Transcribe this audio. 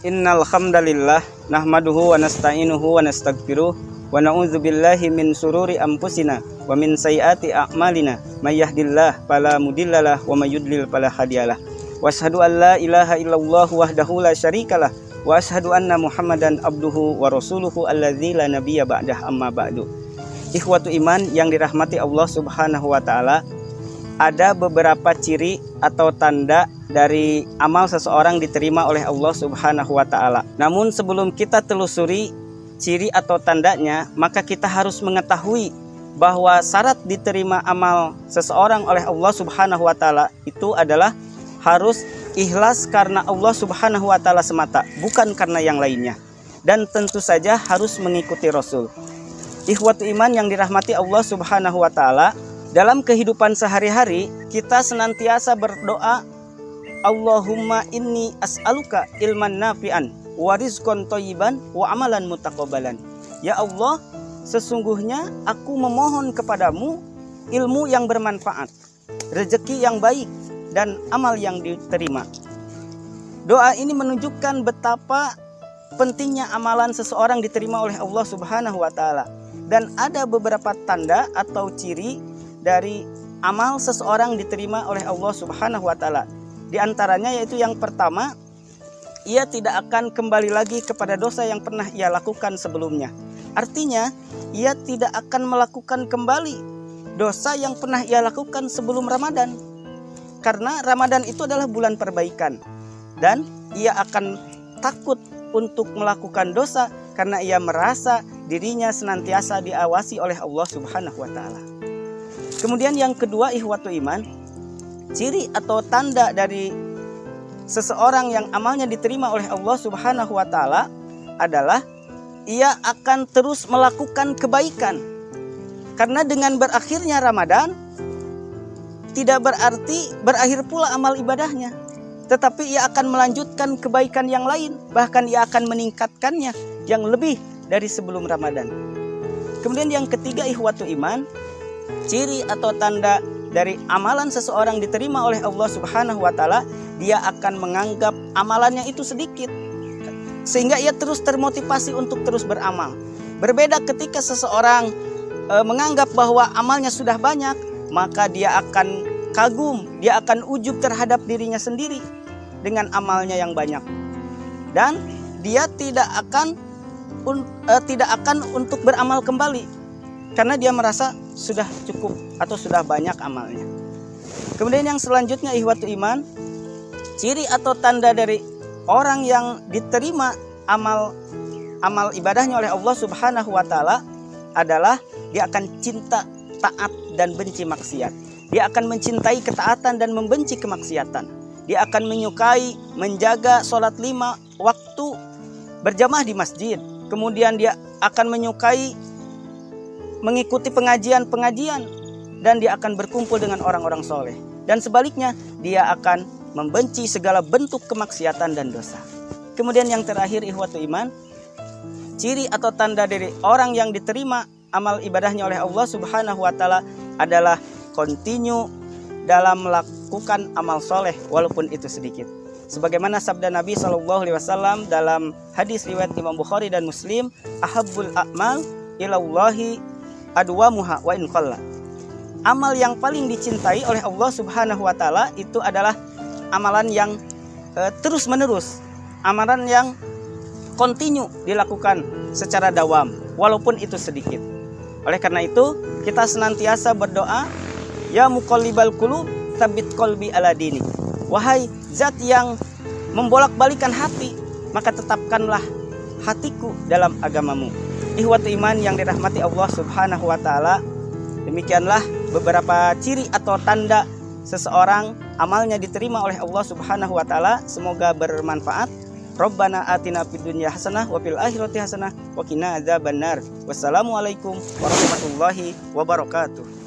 Innal hamdalillah nahmaduhu wa nasta'inuhu wa nastaghfiruh wa na'udzu billahi min sururi anfusina wa min sayyiati a'malina may yahdihillahu fala mudhillalah wa may yudlil fala hadiyalah. Wa asyhadu an la ilaha illallah wahdahu la syarikalah wa asyhadu anna Muhammadan abduhu wa rasuluhu alladzi la nabiyya ba'dah amma ba'du. Ikhwatu iman yang dirahmati Allah Subhanahu wa taala, ada beberapa ciri atau tanda dari amal seseorang diterima oleh Allah Subhanahu wa taala. Namun sebelum kita telusuri ciri atau tandanya, maka kita harus mengetahui bahwa syarat diterima amal seseorang oleh Allah Subhanahu wa taala itu adalah harus ikhlas karena Allah Subhanahu wa taala semata, bukan karena yang lainnya. Dan tentu saja harus mengikuti Rasul. Ikhwatu iman yang dirahmati Allah Subhanahu wa taala, dalam kehidupan sehari-hari kita senantiasa berdoa, Allahumma inni as'aluka ilman nafi'an wa rizqan thayyiban wa amalan mutaqabbalan. Ya Allah, sesungguhnya aku memohon kepadamu ilmu yang bermanfaat, rezeki yang baik, dan amal yang diterima. Doa ini menunjukkan betapa pentingnya amalan seseorang diterima oleh Allah Subhanahu wa taala. Dan ada beberapa tanda atau ciri dari amal seseorang diterima oleh Allah Subhanahu wa taala. Di antaranya yaitu yang pertama, ia tidak akan kembali lagi kepada dosa yang pernah ia lakukan sebelumnya. Artinya, ia tidak akan melakukan kembali dosa yang pernah ia lakukan sebelum Ramadan. Karena Ramadan itu adalah bulan perbaikan. Dan ia akan takut untuk melakukan dosa karena ia merasa dirinya senantiasa diawasi oleh Allah Subhanahu wa taala. Kemudian yang kedua, ikhwatu iman, ciri atau tanda dari seseorang yang amalnya diterima oleh Allah Subhanahu wa taala adalah ia akan terus melakukan kebaikan. Karena dengan berakhirnya Ramadan tidak berarti berakhir pula amal ibadahnya, tetapi ia akan melanjutkan kebaikan yang lain, bahkan ia akan meningkatkannya yang lebih dari sebelum Ramadan. Kemudian yang ketiga, ikhwatu iman, ciri atau tanda dari amalan seseorang diterima oleh Allah Subhanahu wa taala, dia akan menganggap amalannya itu sedikit, sehingga ia terus termotivasi untuk terus beramal. Berbeda ketika seseorang menganggap bahwa amalnya sudah banyak, maka dia akan kagum, dia akan ujub terhadap dirinya sendiri dengan amalnya yang banyak. Dan dia tidak akan untuk beramal kembali, karena dia merasa sudah cukup atau sudah banyak amalnya. Kemudian yang selanjutnya, ikhwatu iman, ciri atau tanda dari orang yang diterima amal ibadahnya oleh Allah Subhanahu wa taala adalah dia akan cinta, taat, dan benci maksiat. Dia akan mencintai ketaatan dan membenci kemaksiatan. Dia akan menyukai menjaga sholat 5 waktu berjamaah di masjid. Kemudian dia akan menyukai mengikuti pengajian-pengajian, dan dia akan berkumpul dengan orang-orang soleh. Dan sebaliknya, dia akan membenci segala bentuk kemaksiatan dan dosa. Kemudian yang terakhir, ikhwatu iman, ciri atau tanda dari orang yang diterima amal ibadahnya oleh Allah Subhanahu wa taala adalah continue dalam melakukan amal soleh walaupun itu sedikit. Sebagaimana sabda Nabi SAW dalam hadis riwayat Imam Bukhari dan Muslim, ahabbul a'mal ilallahi adwamuha wa in qalla. Amal yang paling dicintai oleh Allah Subhanahu wa taala itu adalah amalan yang terus menerus, amalan yang continue dilakukan secara dawam walaupun itu sedikit. Oleh karena itu, kita senantiasa berdoa, ya muqallibal qulub tsabbit qalbi ala dini. Wahai zat yang membolak-balikan hati, maka tetapkanlah hatiku dalam agamamu. Ikhwatu iman yang dirahmati Allah Subhanahu wa taala, demikianlah beberapa ciri atau tanda seseorang amalnya diterima oleh Allah Subhanahu wa taala. Semoga bermanfaat. Rabbana atina fid dunya hasanah wa fil akhirati hasanah wa qina adzabannar. Wassalamualaikum warahmatullahi wabarakatuh.